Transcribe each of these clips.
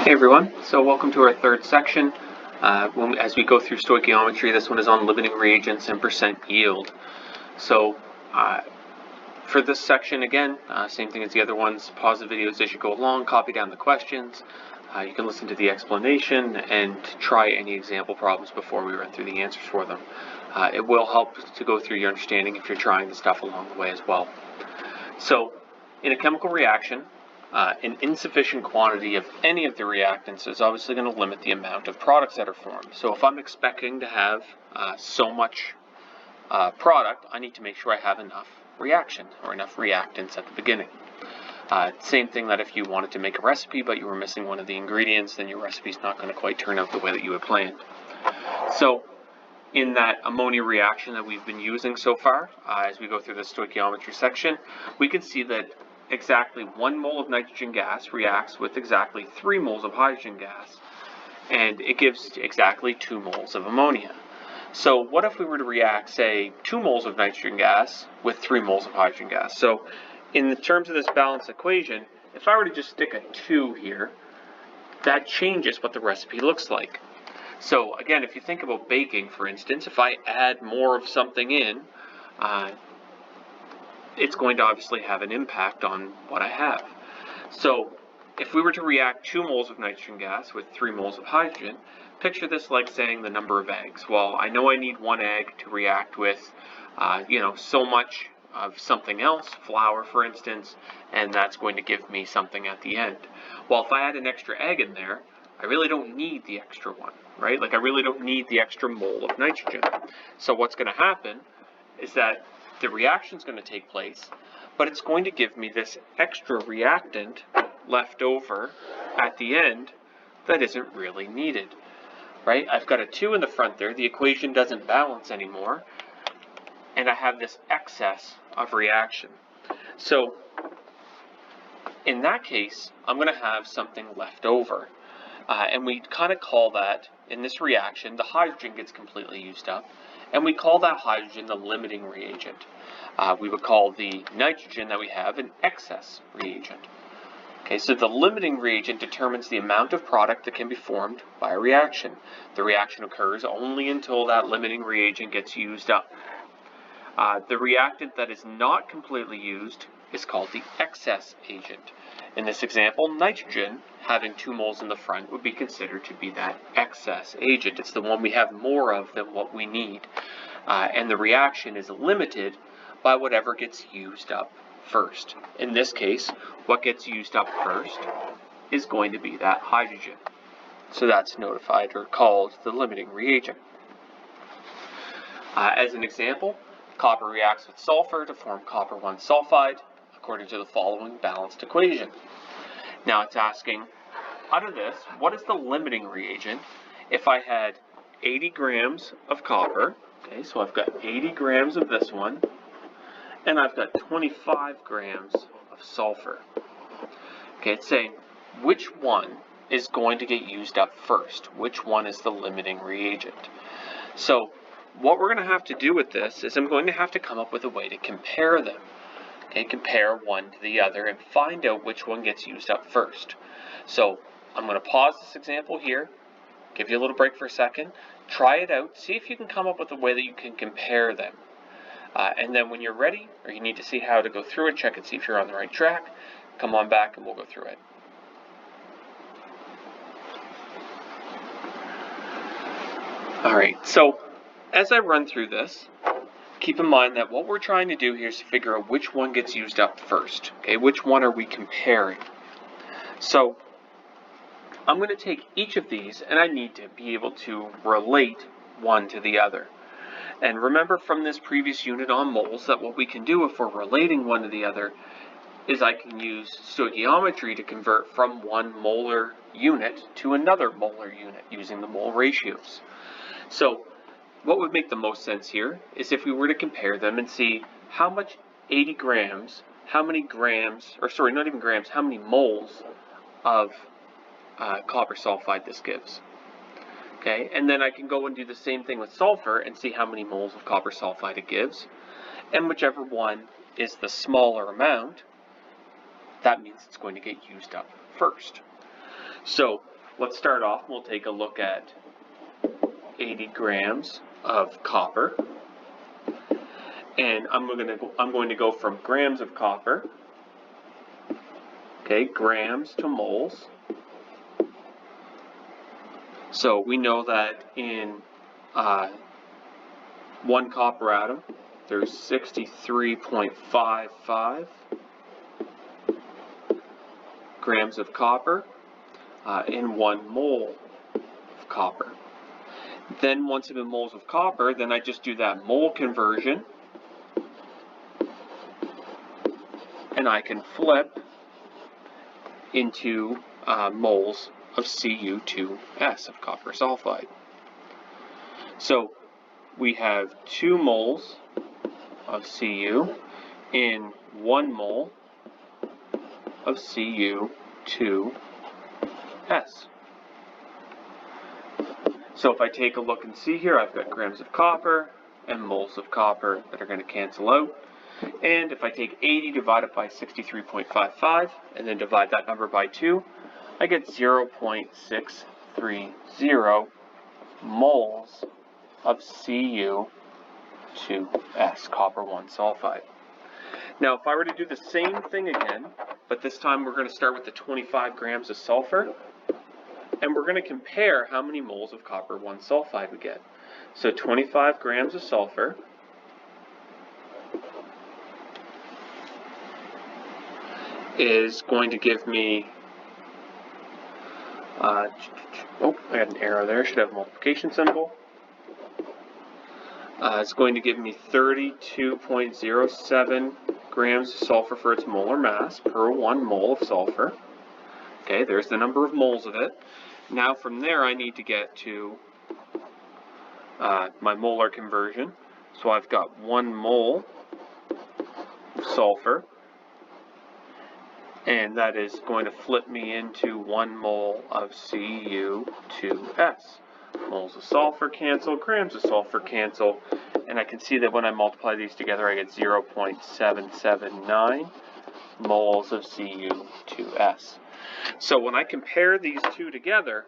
Hey everyone, so welcome to our third section. As we go through stoichiometry, this one is on limiting reagents and percent yield. So for this section, again, same thing as the other ones, pause the videos as you go along, copy down the questions. You can listen to the explanation and try any example problems before we run through the answers for them. It will help to go through your understanding if you're trying the stuff along the way as well. So in a chemical reaction, an insufficient quantity of any of the reactants is obviously going to limit the amount of products that are formed. So if I'm expecting to have so much product, I need to make sure I have enough reaction or enough reactants at the beginning. Same thing that if you wanted to make a recipe but you were missing one of the ingredients, then your recipe is not going to quite turn out the way that you had planned. So in that ammonia reaction that we've been using so far, as we go through the stoichiometry section, we can see that exactly 1 mole of nitrogen gas reacts with exactly 3 moles of hydrogen gas, and it gives exactly 2 moles of ammonia. So what if we were to react, say, 2 moles of nitrogen gas with 3 moles of hydrogen gas? So in the terms of this balanced equation, if I were to just stick a 2 here, that changes what the recipe looks like. So again, if you think about baking, for instance, if I add more of something in, it's going to obviously have an impact on what I have. So if we were to react 2 moles of nitrogen gas with 3 moles of hydrogen, picture this like saying the number of eggs. Well, I know I need 1 egg to react with, so much of something else, flour for instance, and that's going to give me something at the end. Well, if I add an extra egg in there, I really don't need the extra one, right? Like I really don't need the extra mole of nitrogen. So what's going to happen is that the reaction is going to take place, but it's going to give me this extra reactant left over at the end that isn't really needed, right? I've got a 2 in the front there. The equation doesn't balance anymore, and I have this excess of reaction. So in that case, I'm going to have something left over. And we kind of call that, in this reaction, the hydrogen gets completely used up, and we call that hydrogen the limiting reagent. We would call the nitrogen that we have an excess reagent. Okay, so the limiting reagent determines the amount of product that can be formed by a reaction. The reaction occurs only until that limiting reagent gets used up. The reactant that is not completely used is called the excess agent. In this example, nitrogen, having 2 moles in the front, would be considered to be that excess agent. It's the one we have more of than what we need. And the reaction is limited by whatever gets used up first. In this case, what gets used up first is going to be that hydrogen. So that's notified or called the limiting reagent. As an example, copper reacts with sulfur to form copper 1 sulfide according to the following balanced equation. Now it's asking, out of this, what is the limiting reagent if I had 80 grams of copper? Okay, so I've got 80 grams of this one, and I've got 25 grams of sulfur. Okay, it's saying which one is going to get used up first? Which one is the limiting reagent? So what we're going to have to do with this is I'm going to have to come up with a way to compare them. Okay, compare one to the other and find out which one gets used up first. So I'm going to pause this example here, give you a little break for a second, try it out, see if you can come up with a way that you can compare them. And then when you're ready, or you need to see how to go through it, check and see if you're on the right track, come on back and we'll go through it. Alright, so as I run through this, keep in mind that what we're trying to do here is to figure out which one gets used up first. Okay, which one are we comparing? So I'm going to take each of these and I need to be able to relate one to the other. And remember from this previous unit on moles that what we can do if we're relating one to the other is I can use stoichiometry to convert from one molar unit to another molar unit using the mole ratios. So what would make the most sense here is if we were to compare them and see how much 80 grams, how many grams, or sorry, not even grams, how many moles of copper sulfide this gives. Okay, and then I can go and do the same thing with sulfur and see how many moles of copper sulfide it gives. And whichever one is the smaller amount, that means it's going to get used up first. So let's start off. We'll take a look at 80 grams of copper. And I'm going to go from grams of copper, okay, grams to moles. So we know that in one copper atom, there's 63.55 grams of copper in 1 mole of copper. Then once I'm in moles of copper, then I just do that mole conversion, and I can flip into moles of Cu2S of copper sulfide. So we have 2 moles of Cu in 1 mole of Cu2S. So if I take a look and see here, I've got grams of copper and moles of copper that are going to cancel out. And if I take 80 divided by 63.55 and then divide that number by 2, I get 0.630 moles of Cu2S, copper 1 sulfide. Now, if I were to do the same thing again, but this time we're going to start with the 25 grams of sulfur, and we're going to compare how many moles of copper 1 sulfide we get. So 25 grams of sulfur is going to give me, I had an arrow there, should have a multiplication symbol. It's going to give me 32.07 grams of sulfur for its molar mass per 1 mole of sulfur. Okay, there's the number of moles of it. Now from there I need to get to my molar conversion. So I've got 1 mole of sulfur, and that is going to flip me into 1 mole of Cu2S. Moles of sulfur cancel, grams of sulfur cancel, and I can see that when I multiply these together I get 0.779 moles of Cu2S. So when I compare these two together,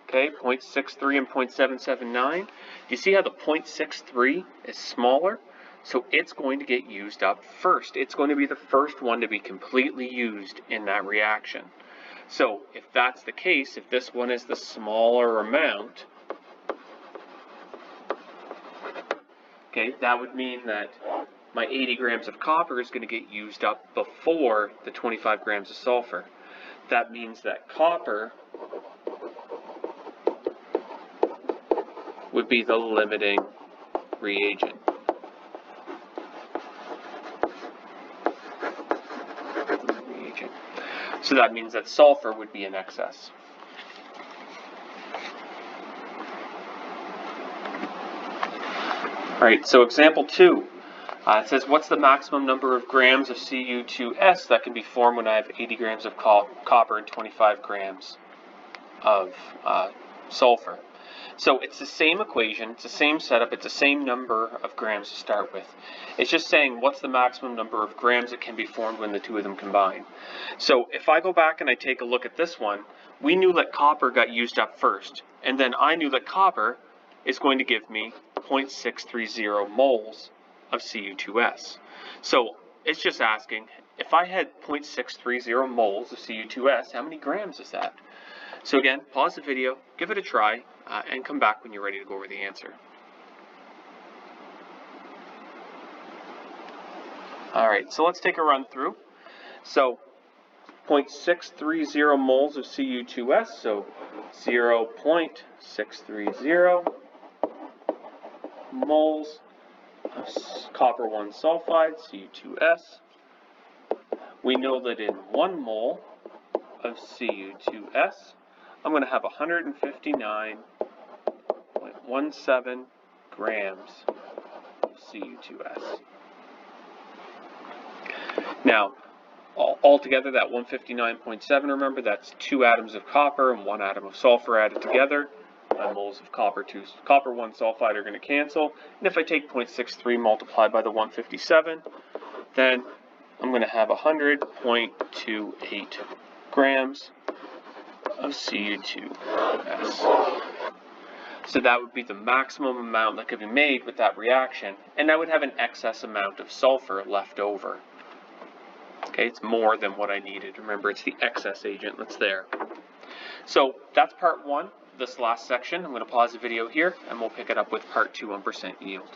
okay, 0.63 and 0.779, do you see how the 0.63 is smaller? So it's going to get used up first. It's going to be the first one to be completely used in that reaction. So if that's the case, if this one is the smaller amount, okay, that would mean that my 80 grams of copper is going to get used up before the 25 grams of sulfur. That means that copper would be the limiting reagent. So that means that sulfur would be in excess. Alright, so example 2. It says, what's the maximum number of grams of Cu2S that can be formed when I have 80 grams of copper and 25 grams of sulfur? So it's the same equation, it's the same setup, it's the same number of grams to start with. It's just saying what's the maximum number of grams that can be formed when the two of them combine. So if I go back and I take a look at this one, we knew that copper got used up first, and then I knew that copper is going to give me 0.630 moles of Cu2S. So it's just asking, if I had 0.630 moles of Cu2S, how many grams is that? So again, pause the video, give it a try, and come back when you're ready to go over the answer. Alright, so let's take a run through. So 0.630 moles of Cu2S, so 0.630 moles of copper 1 sulfide, Cu2S. We know that in 1 mole of Cu2S, I'm going to have 159.17 grams of Cu2S. Now, altogether, that 159.7, remember, that's 2 atoms of copper and 1 atom of sulfur added together. My moles of copper 1 sulfide are going to cancel. And if I take 0.63 multiplied by the 157, then I'm going to have 100.28 grams of Cu2S. So that would be the maximum amount that could be made with that reaction, and I would have an excess amount of sulfur left over. Okay, it's more than what I needed. Remember, it's the excess agent that's there. So that's part one, this last section. I'm going to pause the video here, and we'll pick it up with part two on percent yield.